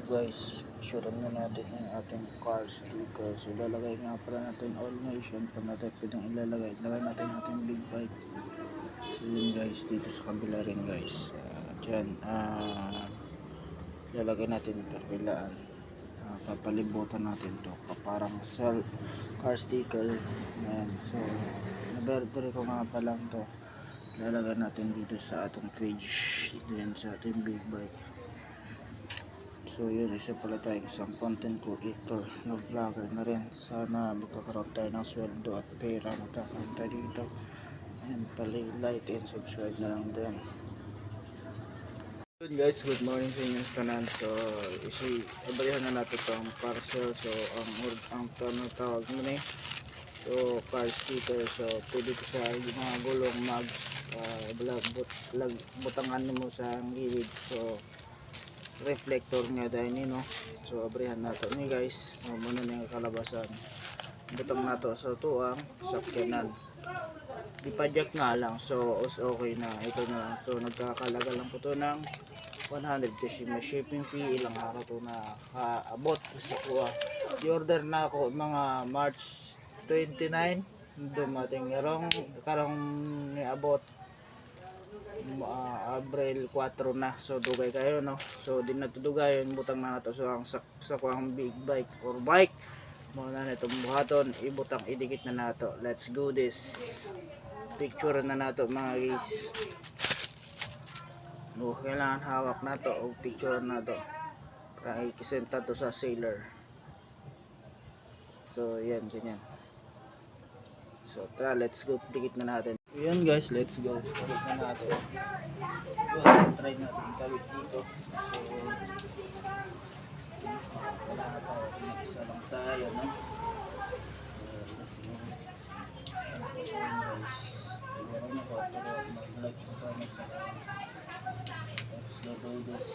guys, sure na natin yung ating car sticker. So lalagay nga pala natin all nation pa natin pwedeng ilalagay. Ilagay natin ating big bike. So yun guys, dito sa kabila rin guys. Dyan, lalagay natin pakilaan. Papalibutan natin to parang car sticker. Ayan. So na-birthday ko nga pa lang to. Lalagay natin dito sa atong page. Dyan sa ating big bike. So yun, isa pala tayo isang content creator na vlogger na rin. Sana magkakaroon tayo ng sweldo at pera magkakaroon tayo dito. And pala like and subscribe na lang din. Good guys, good morning sa inyo kanan. So ibalihan na natin itong parcel. So ang tawag mo na so car sticker. So pwede ko sa mga gulong mags, butangan mo sa gilid. So reflector nga dahil no. So abrihan nato ni guys. Muna na yung kalabasan. Butang nato sa tuang sakyanan. Di pa jack nga lang. So okay na. Ito na lang. So nagkakalaga lang po to ng 100 kasi may shipping fee. Ilang araw to na kaabot sa kuha. I-order na ako mga March 29. Dumating karong niabot Abril 4 na. So dugay kayo no. So di na tudugayon butang na nato so ang sa kuang big bike or bike mo na nitong buhaton ibutang idikit na nato. Let's go this. Picture na nato mga guys. No, kailangan hawak nato o picture nato para ikisenta to sa seller. So yan ganyan. So tara, let's go, dikit na natin. Ayan guys, let's go. Kabit na natin. So, try natin kabit dito. So, wala na tayo. Mag-isa lang tayo, no? Let's go. Ayan guys. Siguro na ko, pero mag-like ko pa let's go do this.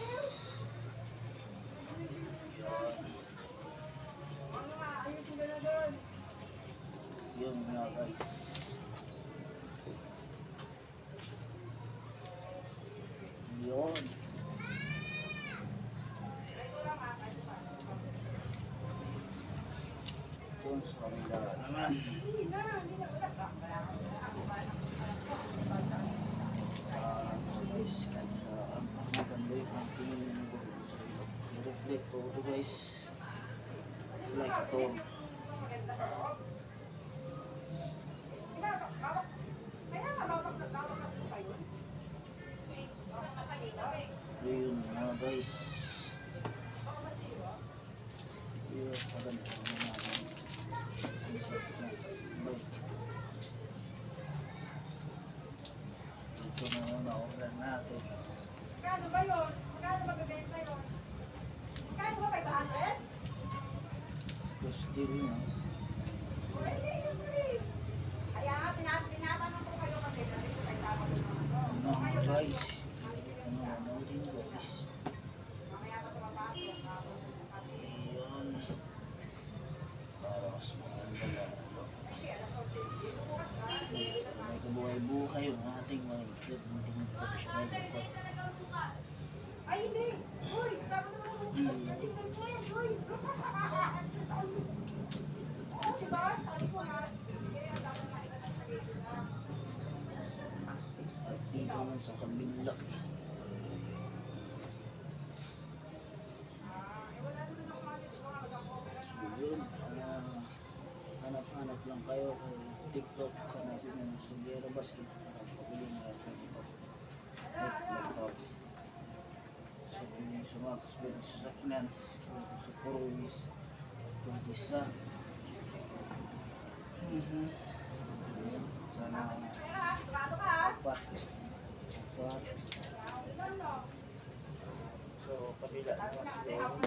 Yun nga guys. Yun. Yun sa kanila naman. Guys, kaya ang maganda yung aking reflector guys. Like ito. Yun mga guys. Yun, maganda naman. Ito na muna order natin. Magkano ba yun? Magkano magbibenta yun? Magkano ba 500? Plus deal yun. Kaya nga, tinatanong ko kayo kasi narito tayo sama ko Ano mga guys? Ano din guys? mamaya pa sa mabasok. Ayan. Para mas maganda lalo. May kabuhay-buhay yung ating mga itlog. Hindi mo professional dapat. Ay, hindi! Uy! Sabi naman mo! Tingnan mo yan! Uy! Oo, diba? Sabi ko nga. Kaya dapat mailan sa dito na. At dito naman sa kabila. Wala naman ako manage mga mag-opera So na. yun. Hanap-hanap lang kayo kay TikTok. Hanapin mo sa Gera Basket. Pabili mo natin ito. Laptop. Sa mga kasbero sa sakyanan. Sa Purwis. Pwede sa sana Sigurado ka ha? apat. So kabila naman siguro.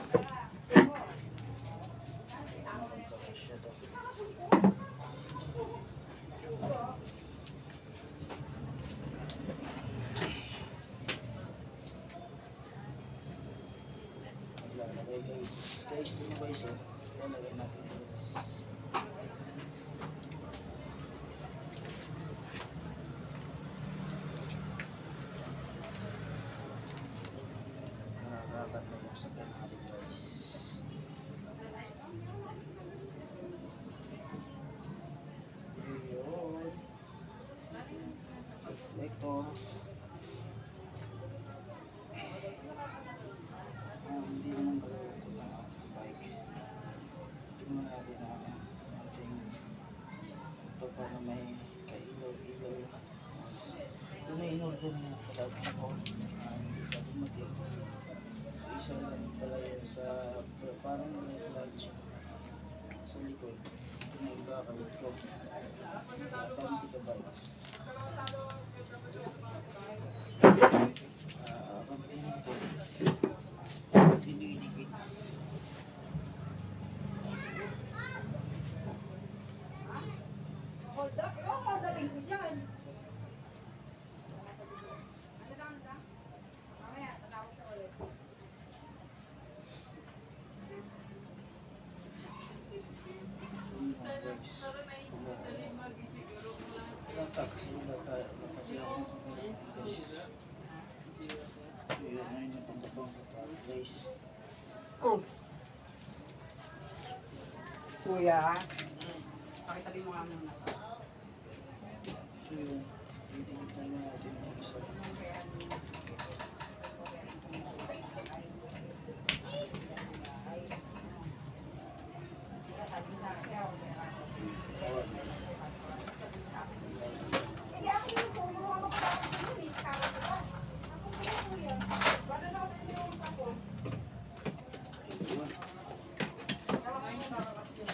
Magkakasya siya to. Lalagay guys. Guys, dito guys oh. Lalagay natin guys. Nakakaganda yung sakyan natin guys. ako, hindi ka dumating. Isa lang pala yun sa parang may clutch sa likod. Ito na yung kakabit ko. 20 gigabytes. Abante nito. Dinidikit. Hold up. Ikaw ang dating ko dyan. Ano lang na? Mamaya, tatawag ka ulit. Guys. Latak sila tayo. Kasi ako. Guys. Yun na yun yung pangkapang guys. Oh. Kuya, pakitabi mo nga muna. So yun. Didikit na natin yung isa. Sige, ako yung puno. Ano ka lang? Hindi, tawag ko ba? Ako po po yan. Wala na ako din yung papo. Tawagan mo, bababas yun.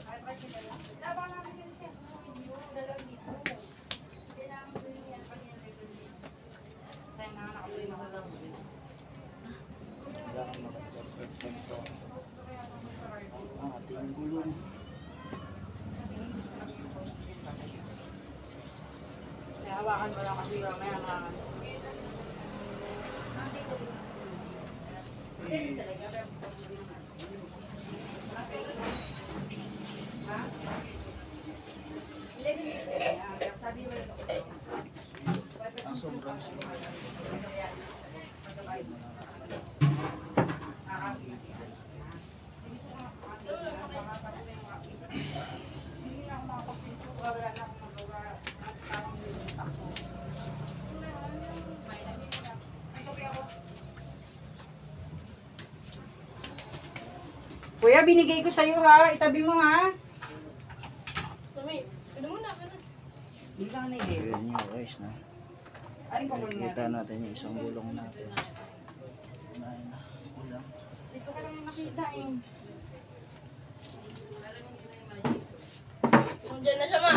Ay, bakit sila lang? Tawagan namin yun siya. Dalang dito. Kailangan ko yun yan. Pag yan, ito din. Kaya nga nakapili na ko lang. Kailangan makapag-perfect to. Ang ating gulong. Kaya hawakan mo lang kasi mamaya nga. Ha? Hindi, hindi. Sabi mo ito. Ang sobrang sobrang. Kuya, binigay ko sa'yo ha. Itabi mo ha. Hindi ka na So eh. yun yung guys na. Aling ko muna Nakikita natin. natin yung isang gulong natin. Unahin na. Ulang. Dito ka lang nakita eh. Diyan na siya, ma.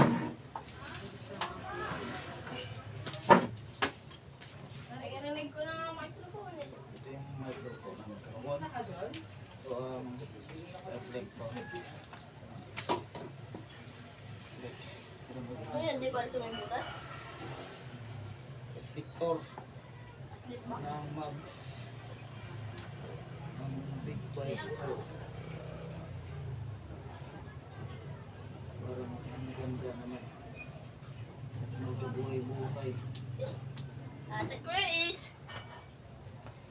Narinig ko na ang microphone eh. Ito yung microphone ng kawat. Ito ang reflector. Ano yan, di ba sa may butas? Reflector Slip ba? ng mags. Ang big 12 Pro. Parang ang ganda naman. Medyo buhay-buhay. Ate Chris!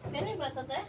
Kaya ba ito, te?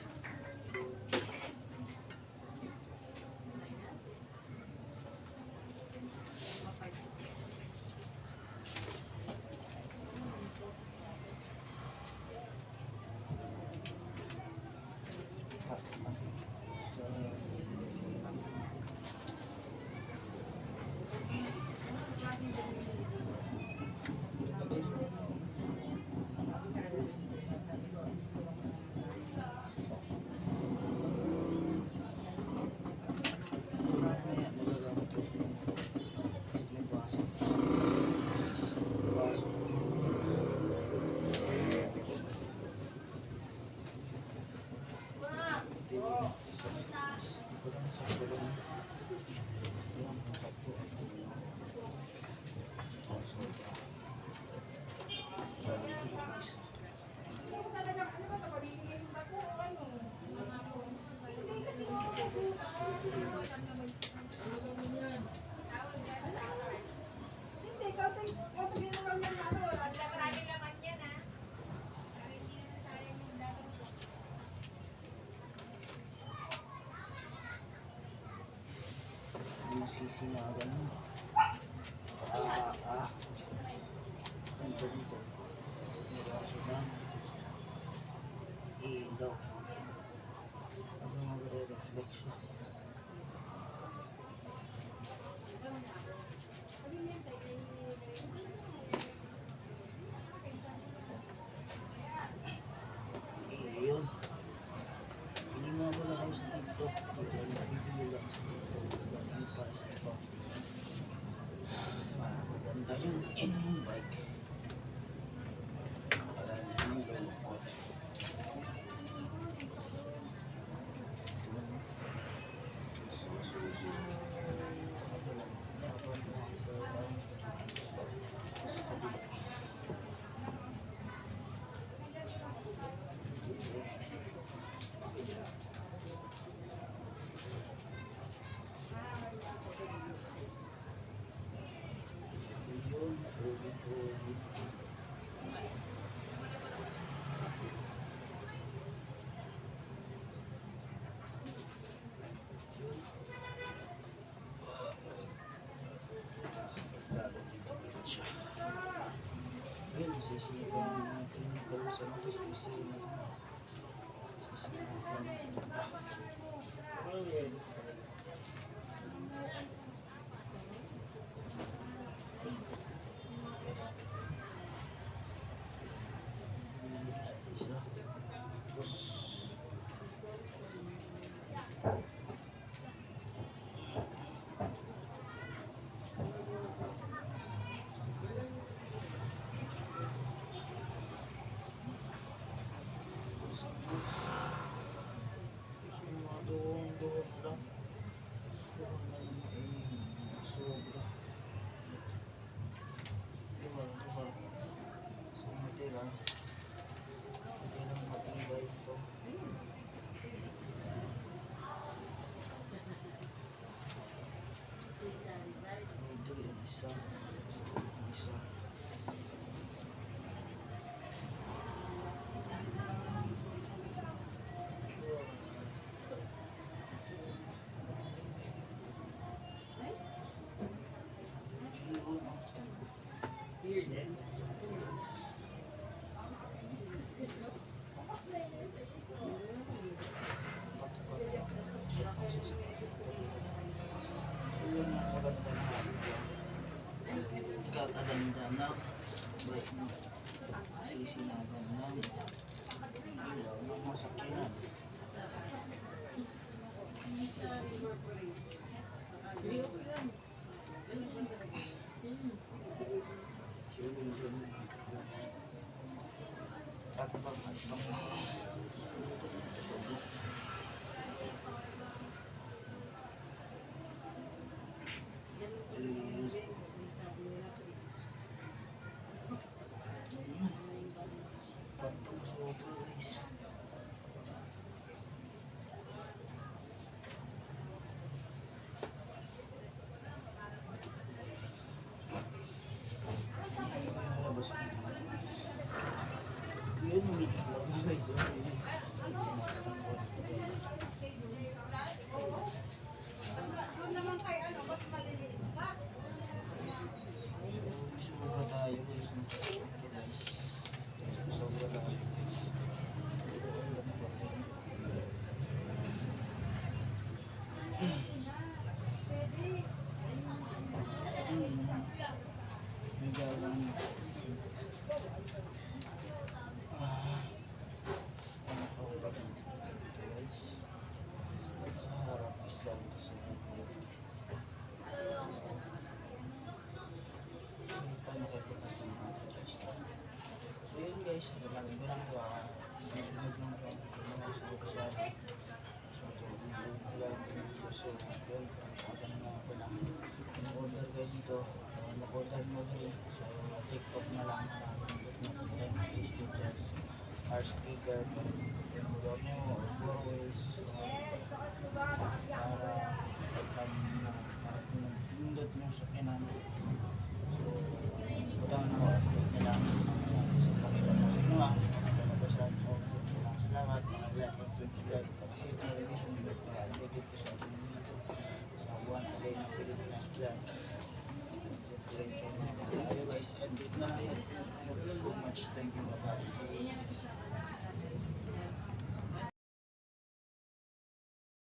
Ma! Hindi, kasi sabihin mo lang yan, ano, maraming laman yan, ha? Para hindi na nasayang yung dapat ko. Yung sisi na ganun. Ganito dito. Niraso lang. Ilaw. Ano magre-reflect siya. Bibili lang sa dito. Bypass ito. Para maganda yung inyong bike. Para hindi lumukot. Ayun, sisigaw natin yung kalusan ito sa pisina. Sisigaw natin ito. Isa. Tapos, duhon lang. Duhon na yung sobra. Duhon. So, matira matibay ito. Ito yung isa. Isa. Kakaganda ng bike mo. Sisinagan ng ilaw ng masakyanan. Yun, umiilaw na guys. Doon naman kay ano, mas maliliit pa. Sobra tayo guys. Sobra tayo guys. Galang ayun guys, maraming bilang ito susunod ng mga susunod sa order guys dito mag-order mo din so TikTok na lang Facebook guys our sticker Romeo or Borwells para pindot nyo sa kinan so wala na update na lang so pakita mo sa inyo nagkanabasan o salamat mga like and subscribe hit notification bell para updated ko sa ating dito sa buwan alay ng Pilipinas Vlog. Ayun guys, and dito na yun. Thank you so much. Thank you, bye-bye.